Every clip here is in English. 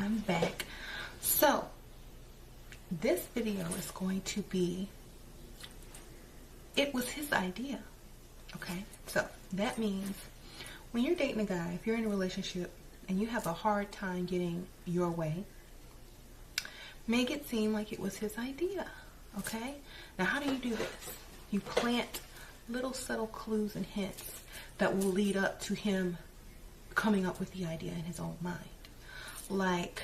I'm back. So this video is going to be, it was his idea. Okay, so that means when you're dating a guy, if you're in a relationship and you have a hard time getting your way, make it seem like it was his idea. Okay, now how do you do this? You plant little subtle clues and hints that will lead up to him coming up with the idea in his own mind. Like,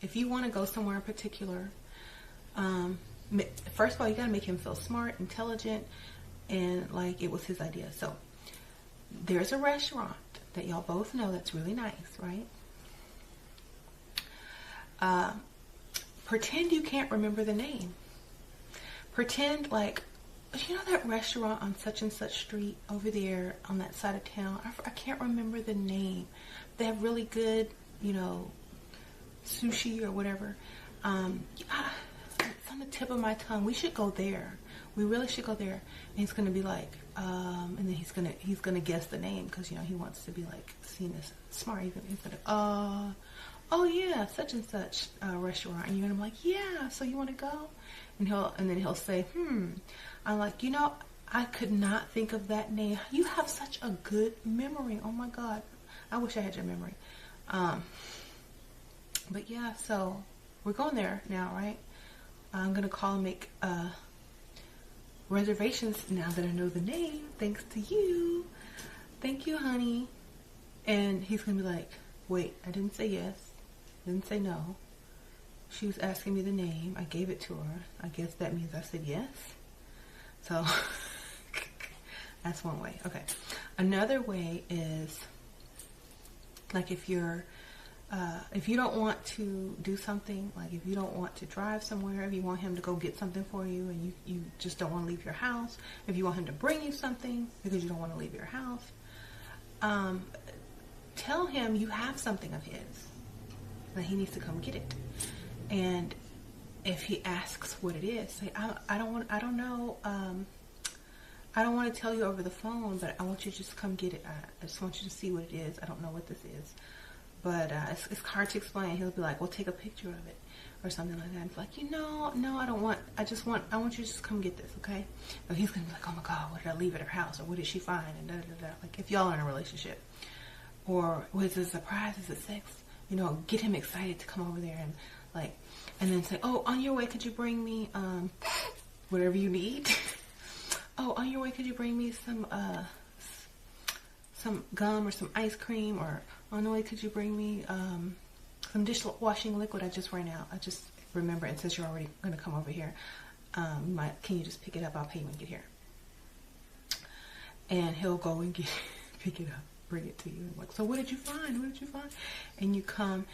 if you want to go somewhere in particular, first of all, you got to make him feel smart, intelligent, and like it was his idea. So there's a restaurant that y'all both know that's really nice, right? Pretend you can't remember the name. Pretend like, you know that restaurant on such and such street over there on that side of town? I can't remember the name. They have really good, you know, sushi or whatever. It's on the tip of my tongue. We should go there. We really should go there. And he's gonna be like, and then he's gonna guess the name because, you know, he wants to be like seen as smart. He's gonna oh yeah, such and such restaurant. And you're gonna be like, yeah, so you want to go? And then he'll say, I'm like, you know, I could not think of that name. You have such a good memory. Oh my God, I wish I had your memory. But yeah, so we're going there now, right? I'm gonna call and make reservations now that I know the name, thanks to you. Thank you, honey. And he's gonna be like, wait, I didn't say yes, didn't say no. She was asking me the name. I gave it to her. I guess that means I said yes. So that's one way. Okay. Another way is like if you don't want to do something, like if you don't want to drive somewhere, if you want him to go get something for you and you just don't want to leave your house, if you want him to bring you something because you don't want to leave your house, tell him you have something of his that he needs to come get it. And if he asks what it is, say, I don't know, I don't want to tell you over the phone, but I want you to just come get it. I just want you to see what it is. I don't know what this is, but it's hard to explain. He'll be like, well, take a picture of it or something like that. And it's like, no, I don't want, I want you to just come get this, okay? But he's going to be like, oh my God, what did I leave at her house? Or what did she find? And da-da-da-da. Like if y'all are in a relationship. Or was it a surprise? Is it sex? You know, get him excited to come over there and like, and then say, oh, on your way, could you bring me whatever you need? Oh, on your way, could you bring me some gum or some ice cream? Or on the way, could you bring me some dishwashing liquid? I just ran out. I just remember it says you're already going to come over here. Can you just pick it up? I'll pay you when you get here. And he'll go and pick it up, bring it to you. And like, so what did you find? What did you find? And you come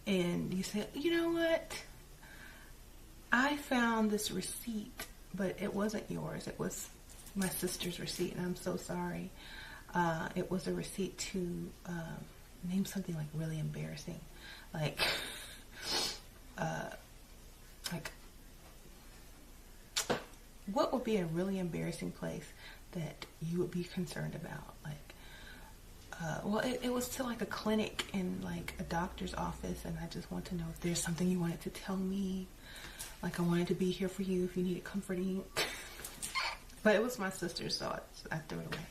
and you say, you know what? I found this receipt, but it wasn't yours. It was my sister's receipt, and I'm so sorry. It was a receipt to name something like really embarrassing, like what would be a really embarrassing place that you would be concerned about? Like, well, it was to like a clinic in like a doctor's office, and I just want to know if there's something you wanted to tell me. Like I wanted to be here for you if you needed comforting. But it was my sister's, so I threw it away.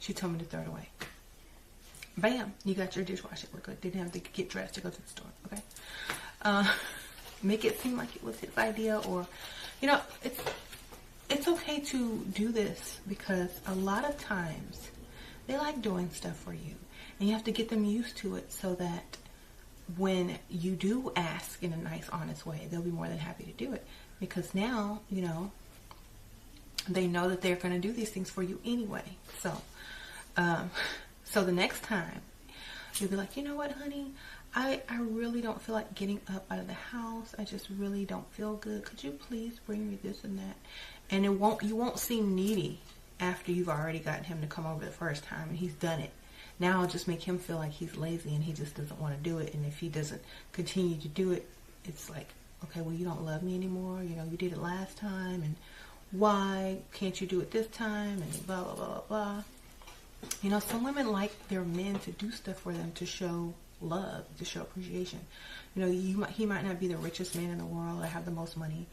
She told me to throw it away. Bam, you got your dishwashing liquid. Didn't have to get dressed to go to the store, okay? Make it seem like it was his idea, or, you know, it's okay to do this because a lot of times they like doing stuff for you, and you have to get them used to it so that when you do ask in a nice, honest way, they'll be more than happy to do it, because now, you know, they know that they're going to do these things for you anyway. So so the next time you'll be like, you know what, honey, I really don't feel like getting up out of the house. I just really don't feel good. Could you please bring me this and that? And you won't seem needy after you've already gotten him to come over the first time and he's done it. Now I'll just make him feel like he's lazy and he just doesn't want to do it. And if he doesn't continue to do it, it's like, okay, well, you don't love me anymore. You know, you did it last time, and why can't you do it this time? And blah, blah, blah, blah, blah. You know, some women like their men to do stuff for them to show love, to show appreciation. You know, he might not be the richest man in the world or have the most money,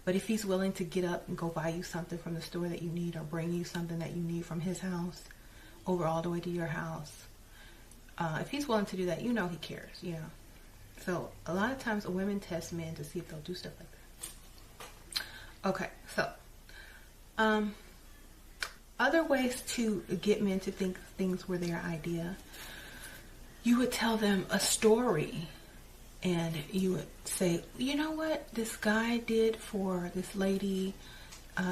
but if he's willing to get up and go buy you something from the store that you need, or bring you something that you need from his house over all the way to your house, if he's willing to do that, you know he cares, you know. So a lot of times women test men to see if they'll do stuff like that. Okay, so other ways to get men to think things were their idea. You would tell them a story, and you would say, you know what this guy did for this lady?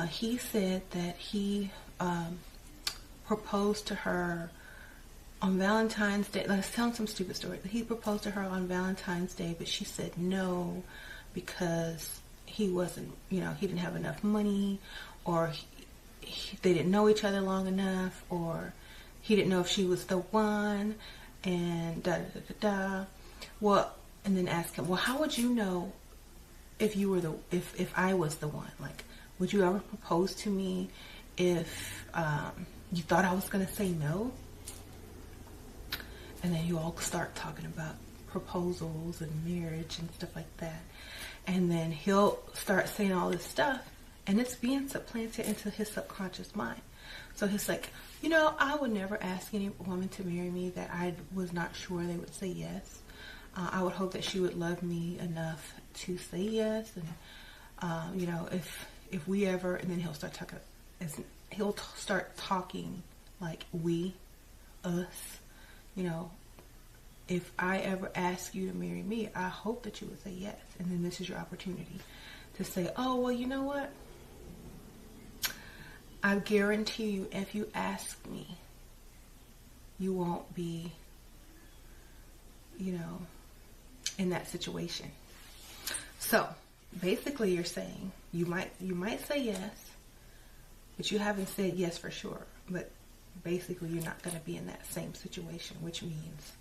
He said that he proposed to her on Valentine's Day. Let's tell him some stupid story. He proposed to her on Valentine's Day, but she said no because he wasn't, you know, he didn't have enough money, or they didn't know each other long enough, or he didn't know if she was the one, and da da da da da. Well, and then ask him, well, how would you know if you were if I was the one? Like, would you ever propose to me if you thought I was gonna say no? And then you all start talking about proposals and marriage and stuff like that. And then he'll start saying all this stuff, and it's being supplanted into his subconscious mind. So he's like, you know, I would never ask any woman to marry me that I was not sure they would say yes. I would hope that she would love me enough to say yes. And, you know, if we ever, and then he'll start talking like we, us. You know, if I ever ask you to marry me, I hope that you would say yes. And then this is your opportunity to say, oh, well, you know what? I guarantee you, if you ask me, you won't be, you know, in that situation. So basically you're saying you might say yes, but you haven't said yes for sure. But basically you're not going to be in that same situation, which means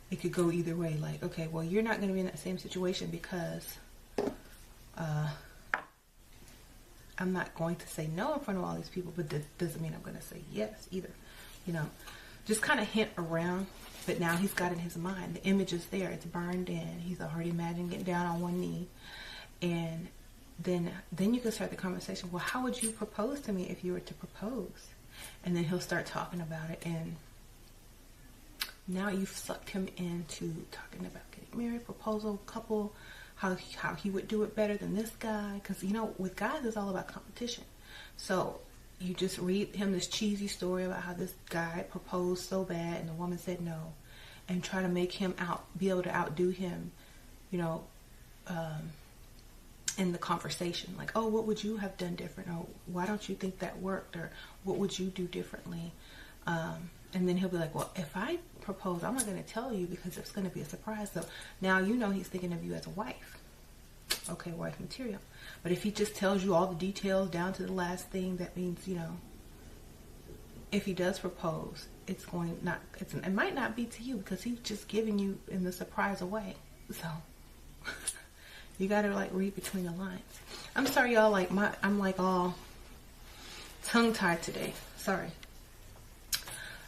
it could go either way. Like, okay, well, you're not going to be in that same situation because I'm not going to say no in front of all these people, but that doesn't mean I'm going to say yes either. You know, just kind of hint around. But now he's got in his mind, the image is there, it's burned in. He's already imagining getting down on one knee. And then you can start the conversation. Well, how would you propose to me if you were to propose? And then he'll start talking about it, and now you've sucked him into talking about getting married, proposal, couple, how he would do it better than this guy. Because, you know, with guys, it's all about competition. So you just read him this cheesy story about how this guy proposed so bad and the woman said no, and try to make him be able to outdo him, you know, in the conversation. Like, oh, what would you have done different? Or why don't you think that worked? Or what would you do differently? And then he'll be like, well, if I propose, I'm not going to tell you because it's going to be a surprise. So now you know he's thinking of you as a wife. Okay, wife material. But if he just tells you all the details down to the last thing, that means, you know, if he does propose, it might not be to you because he's just giving you in the surprise away. So you got to like read between the lines. I'm sorry, y'all. Like I'm like all tongue tied today. Sorry.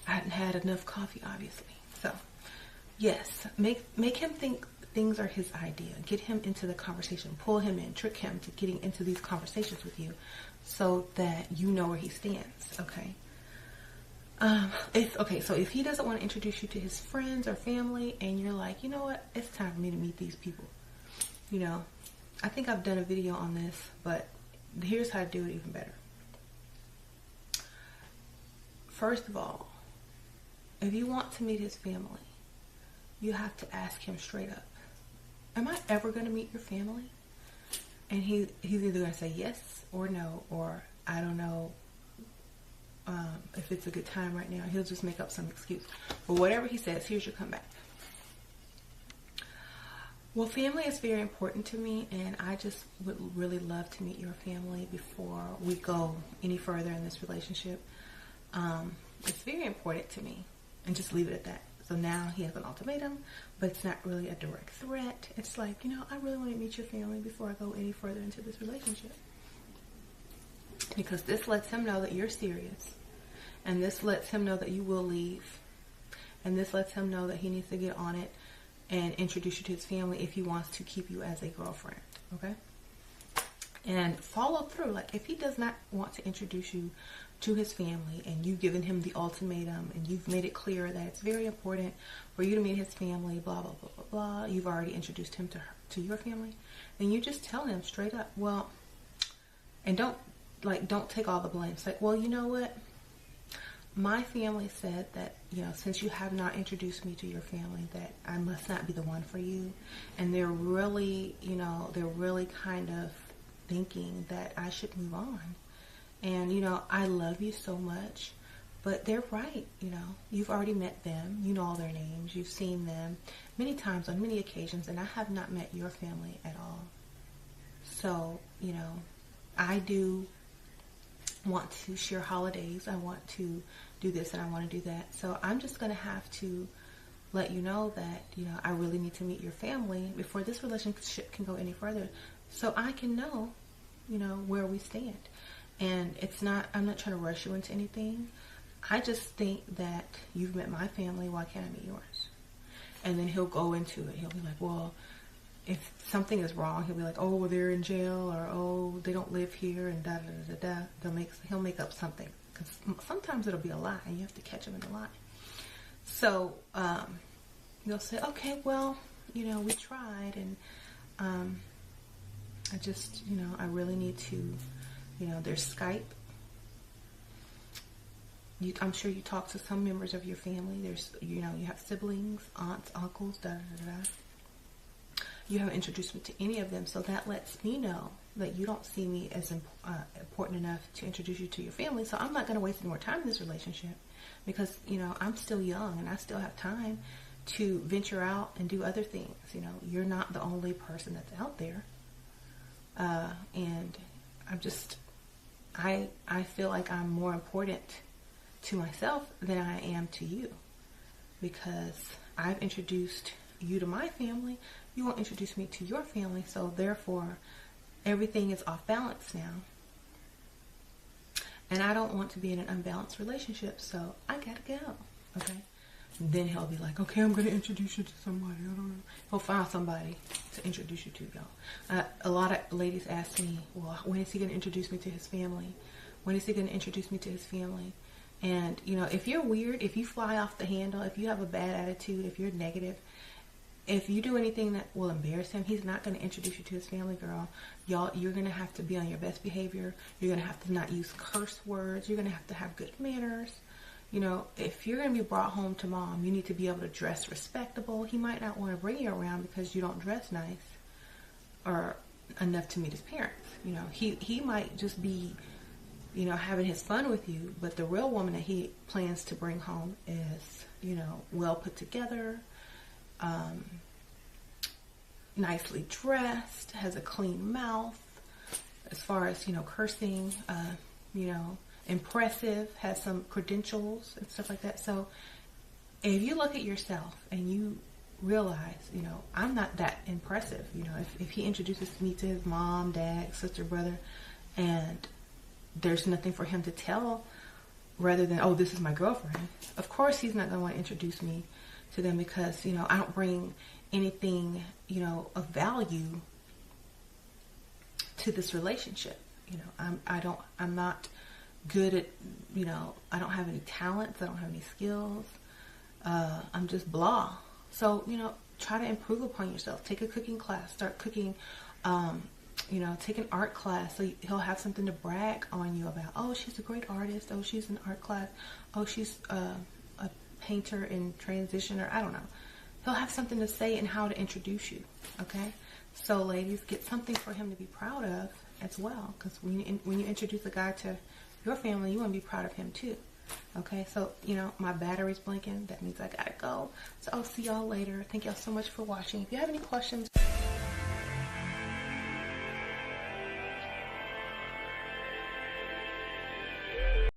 I hadn't had enough coffee, obviously. So yes, make him think things are his idea. Get him into the conversation. Pull him in. Trick him to getting into these conversations with you so that you know where he stands, okay? So if he doesn't want to introduce you to his friends or family and you're like, you know what, it's time for me to meet these people. You know, I think I've done a video on this, but here's how to do it even better. First of all, if you want to meet his family, you have to ask him straight up, am I ever going to meet your family? And he's either going to say yes or no, or I don't know if it's a good time right now. He'll just make up some excuse. But whatever he says, here's your comeback. Well, family is very important to me, and I just would really love to meet your family before we go any further in this relationship. It's very important to me, and just leave it at that. So now he has an ultimatum, but it's not really a direct threat. It's like, you know, I really want to meet your family before I go any further into this relationship. Because this lets him know that you're serious And this lets him know that you will leave. And this lets him know that he needs to get on it and introduce you to his family if he wants to keep you as a girlfriend, okay? And follow through. Like, if he does not want to introduce you to his family and you've given him the ultimatum and you've made it clear that it's very important for you to meet his family, blah, blah, blah, blah, blah, you've already introduced him to your family, then you just tell him straight up, well, and don't take all the blame. It's like, well, you know what? My family said that, you know, since you have not introduced me to your family, that I must not be the one for you. And they're really, you know, they're really kind of thinking that I should move on. And, you know, I love you so much, but they're right. You know, you've already met them. You know all their names. You've seen them many times on many occasions, and I have not met your family at all. So, you know, I do want to share holidays. I want to do this and I want to do that. So I'm just going to have to let you know that, you know, I really need to meet your family before this relationship can go any further, so I can know, you know, where we stand. And it's not, I'm not trying to rush you into anything. I just think that you've met my family, why can't I meet yours? And then he'll go into it. He'll be like, well, if something is wrong, he'll be like, oh, well, they're in jail, or oh, they don't live here, and da da da da. He'll make up something, because sometimes it'll be a lie, and you have to catch him in the lie. So you'll say, okay, well, you know, we tried, and I just, you know, I really need to, you know, there's Skype. I'm sure you talk to some members of your family. There's, you know, you have siblings, aunts, uncles, da da da da. You haven't introduced me to any of them, so that lets me know that you don't see me as important enough to introduce you to your family. So I'm not going to waste any more time in this relationship, because, you know, I'm still young and I still have time to venture out and do other things. You know, you're not the only person that's out there. And I'm just, I feel like I'm more important to myself than I am to you, because I've introduced you to my family. You won't introduce me to your family, so therefore everything is off balance now. And I don't want to be in an unbalanced relationship, so I gotta go, okay? And then he'll be like, okay, I'm gonna introduce you to somebody. I don't know. He'll find somebody to introduce you to, y'all. A lot of ladies ask me, well, when is he gonna introduce me to his family? When is he gonna introduce me to his family? And, you know, if you're weird, if you fly off the handle, if you have a bad attitude, if you're negative, if you do anything that will embarrass him, he's not going to introduce you to his family, girl. Y'all, you're going to have to be on your best behavior. You're going to have to not use curse words. You're going to have good manners. You know, if you're going to be brought home to mom, you need to be able to dress respectable. He might not want to bring you around because you don't dress nice or enough to meet his parents. You know, he might just be, you know, having his fun with you, but the real woman that he plans to bring home is, you know, well put together, nicely dressed, has a clean mouth, as far as, you know, cursing, you know, impressive, has some credentials and stuff like that. So if you look at yourself and you realize, you know, I'm not that impressive, you know, if he introduces me to his mom, dad, sister, brother, and there's nothing for him to tell rather than, oh, this is my girlfriend, of course he's not going to want to introduce me to them, because, you know, I don't bring anything, you know, of value to this relationship. You know, I'm not good at, you know, I don't have any talents, I don't have any skills, I'm just blah. So, you know, try to improve upon yourself. Take a cooking class, start cooking, you know, take an art class, so he'll have something to brag on you about. Oh, she's a great artist. Oh, she's in art class. Oh, she's a painter in transition, or I don't know. He'll have something to say and how to introduce you, okay? So ladies, get something for him to be proud of as well, because when you introduce a guy to your family, you want to be proud of him too, okay? So, you know, my battery's blinking. That means I gotta go. So I'll see y'all later. Thank y'all so much for watching. If you have any questions...